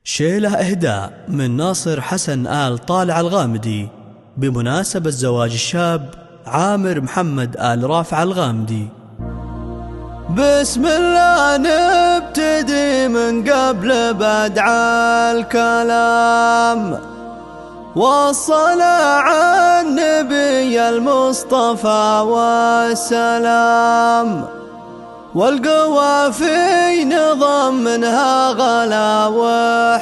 شيله إهداء من ناصر حسن آل طالع الغامدي بمناسبة زواج الشاب عامر محمد آل رافع الغامدي. بسم الله نبتدي من قبل بدع الكلام، والصلاة على النبي المصطفى والسلام، والقوى في نظام منها غلا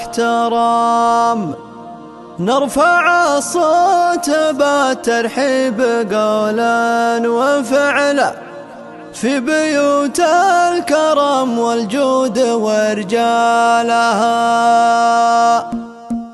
واحترام، نرفع الصوت بالترحيب قولا وفعلا في بيوت الكرم والجود ورجالها.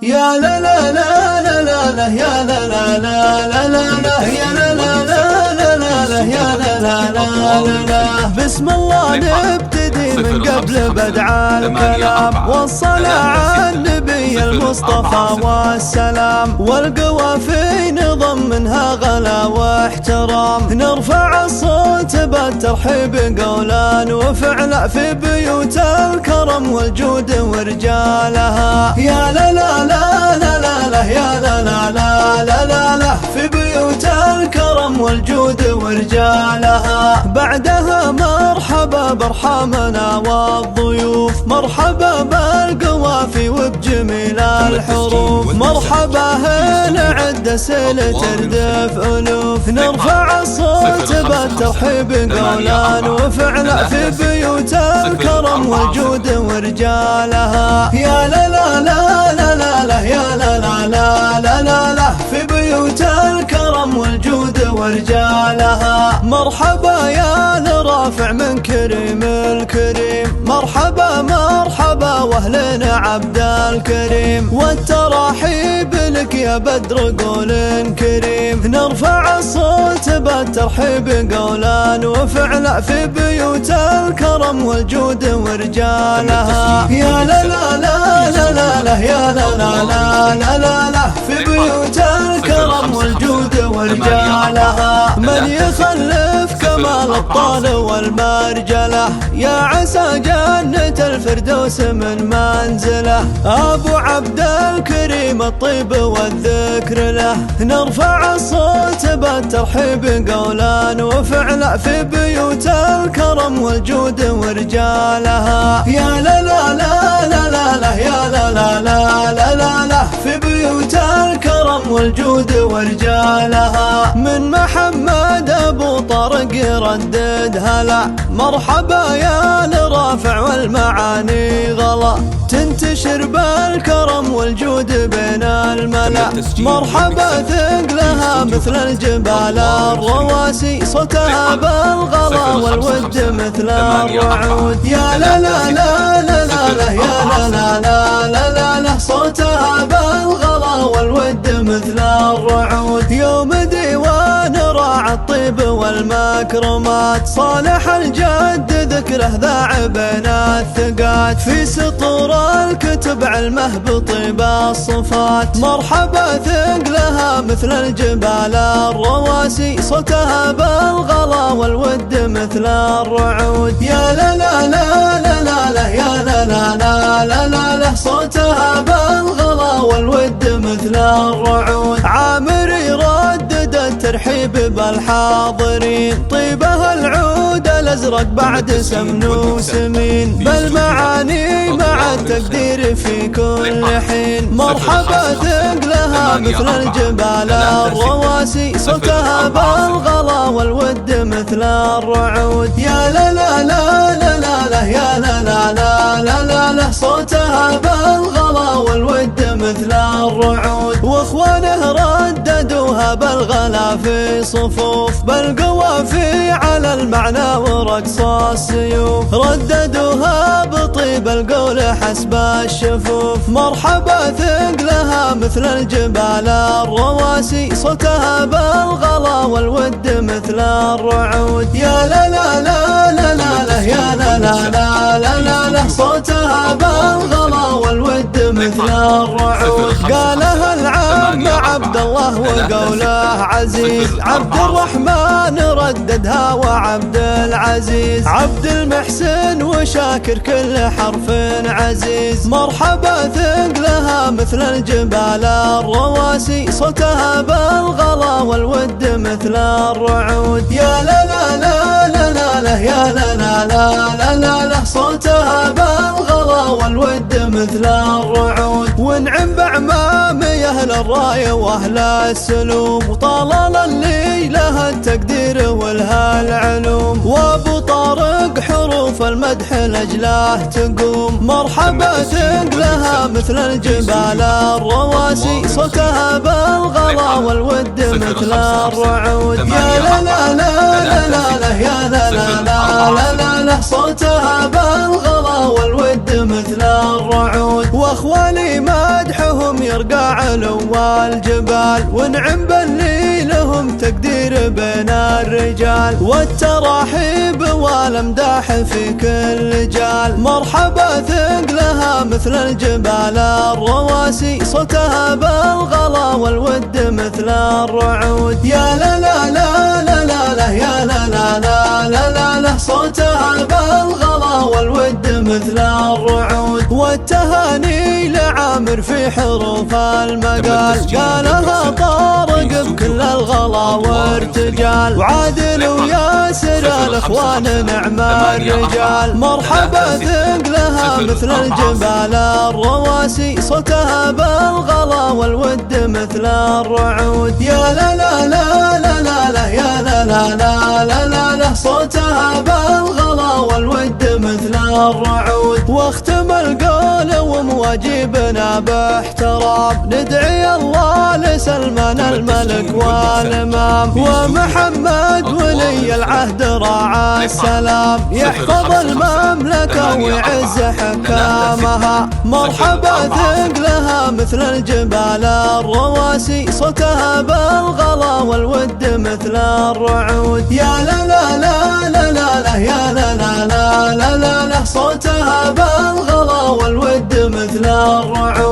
يا لا لا لا لا لا لا يا لا لا لا لا لا يا لا لا لا لا لا يا لا لا لا لا. بسم الله نبتدي من قبل بدع الكلام، والصلاة على النبي المصطفى والسلام، والقوى في نظم منها غلا واحترام، نرفع الصوت بالترحيب قولا وفعلا في بيوت الكرم والجود ورجالها. يا لا لا لا لا لا لا يا لا لا لا لا لا لا في بيوت الكرم والجود ورجالها. بعدها مرحبا برحمنا والضيوف، مرحبا بالقوافي وبجميل الحروف، مرحبا هنا عد سيل تردف ألوف، نرفع الصوت بالترحيب قولا وفعلا في بيوت الكرم والجود ورجالها. يا لا لا لا لا لا لا يا لا لا لا لا لا لا في بيوت الكرم والجود ورجالها. مرحبا يا لرافع من كريم الكريم، مرحبا مرحبا واهلنا عبد الكريم، والتراحيب لك يا بدر قول كريم، نرفع الصوت بالترحيب قولا وفعلا في بيوت الكرم والجود ورجالها. يا لا لا لا لا لا لا يا لا لا لا لا لا لا في بيوت الكرم والجود ورجالها. من يخلف كمال الطال والمرجله، يا عسى جنة الفردوس من منزله، أبو عبد الكريم الطيب والذكر له، نرفع الصوت بالترحيب قولا وفعلا في بيوت الكرم والجود ورجالها. يا لا لا لا لا لا لا يا لا لا لا لا لا لا في بيوت الكرم والجود ورجالها. من محمد أبو طارق يردد هلا، مرحبا يا لرافع والمعاني غلا، تنتشر بالكرم والجود بين الملا، مرحبا ثقلها مثل الجبال الرواسي، صوتها بالغلا والود مثل الرعود. يا لا لا لا لا لا لا يا لا لا لا لا لا لا صوتها بالغلا والود مثل الرعود. يوم ديوان راعى الطيب والمكرمات، صالح الجد ذكره ذاع بين الثقات، في سطور الكتب علمه بطيب الصفات، مرحبا ثقلها مثل الجبال الرواسي، صوتها بالغلا والود مثل الرعود. يا لا لا لا لا لا لا يا لا لا لا لا لا لا صوتها بالغلا والود مثل الرعود. عامر يردد الترحيب بالحاضرين، طيبها العود الازرق بعد سمن وسمين، بالمعاني مع التقدير في كل حين، مرحبا ثقلها مثل الجبال الرواسي، صوتها بالغلا والود مثل الرعود. يا لا لا لا لا لا لا يا لا لا لا لا لا لا صوتها بالغلا والود مثل الرعود. واخوانه رددوها بالغلا في صفوف، بالقوافي على المعنى ورقص السيوف، رددوها بطيب القول حسب الشفوف، مرحبا ثقلها مثل الجبال الرواسي، صوتها بالغلا والود مثل الرعود. يا لا لا لا لا لا لا يا لا لا لا لا لا لا صوتها بالغلا والود مثل الرعود. قالها العم عبد الله كلامه وقوله عزيز. عبد الرحمن رددها وعبد العزيز، عبد المحسن وشاكر كل حرف عزيز. مرحبا ثقلها مثل الجبال الرواسي، صوتها بالغلا والود مثل الرعود. يا لا لا لا لا لا لا يا لا لا لا لا لا لا، صوتها بالغلا والود مثل الرعود. ونعم بعمام يا اهل الراي واهل السلوم، وطلال اللي لها التقدير ولها العلوم. وابو طارق حروف المدح لاجله تقوم، مرحبا ثقلها مثل الجبال الرواسي، صوتها بالغلا والود مثل الرعود. يا لا لا لا لا لا لا يا لا لا لا لا لا لا، صوتها بالغلا والود مثل الرعود. واخواني مدحهم يرقى علو الجبال، ونعم باللي لهم تقدير بين الرجال. والتراحيب والامداح في كل جال، مرحبا ثقلها مثل الجبال الرواسي، صوتها بالغلا والود مثل الرعود. يا لا لا لا لا لا لا يا لا لا لا لا لا لا، صوتها بالغلا والود مثل الرعود. والتهاني لعامر في حروف المقال، قالها طارق بكل الغلا وارتجال. وعادل وياسر الاخوان نعم الرجال، مرحبا ثقلها مثل الجبال الرواسي، صوتها بالغلا والود مثل الرعود. يا لا لا لا لا لا لا يا لا لا لا لا لا لا، صوتها بالغلا والود مثل الرعود. واختم القول ومواجبنا باحترام، ندعي الله لسلمان الملك والامام، ومحمد ولي العهد راعى السلام، يحفظ المملكة ويعز حكامها. مرحبا ثقلها مثل الجبال الرواسي، صوتها بالغلا والود مثل الرعود. يا لا لا لا لا لا لا يا لا لا لا لا لا لا، صوتها بالغلا والود مثل الرعود.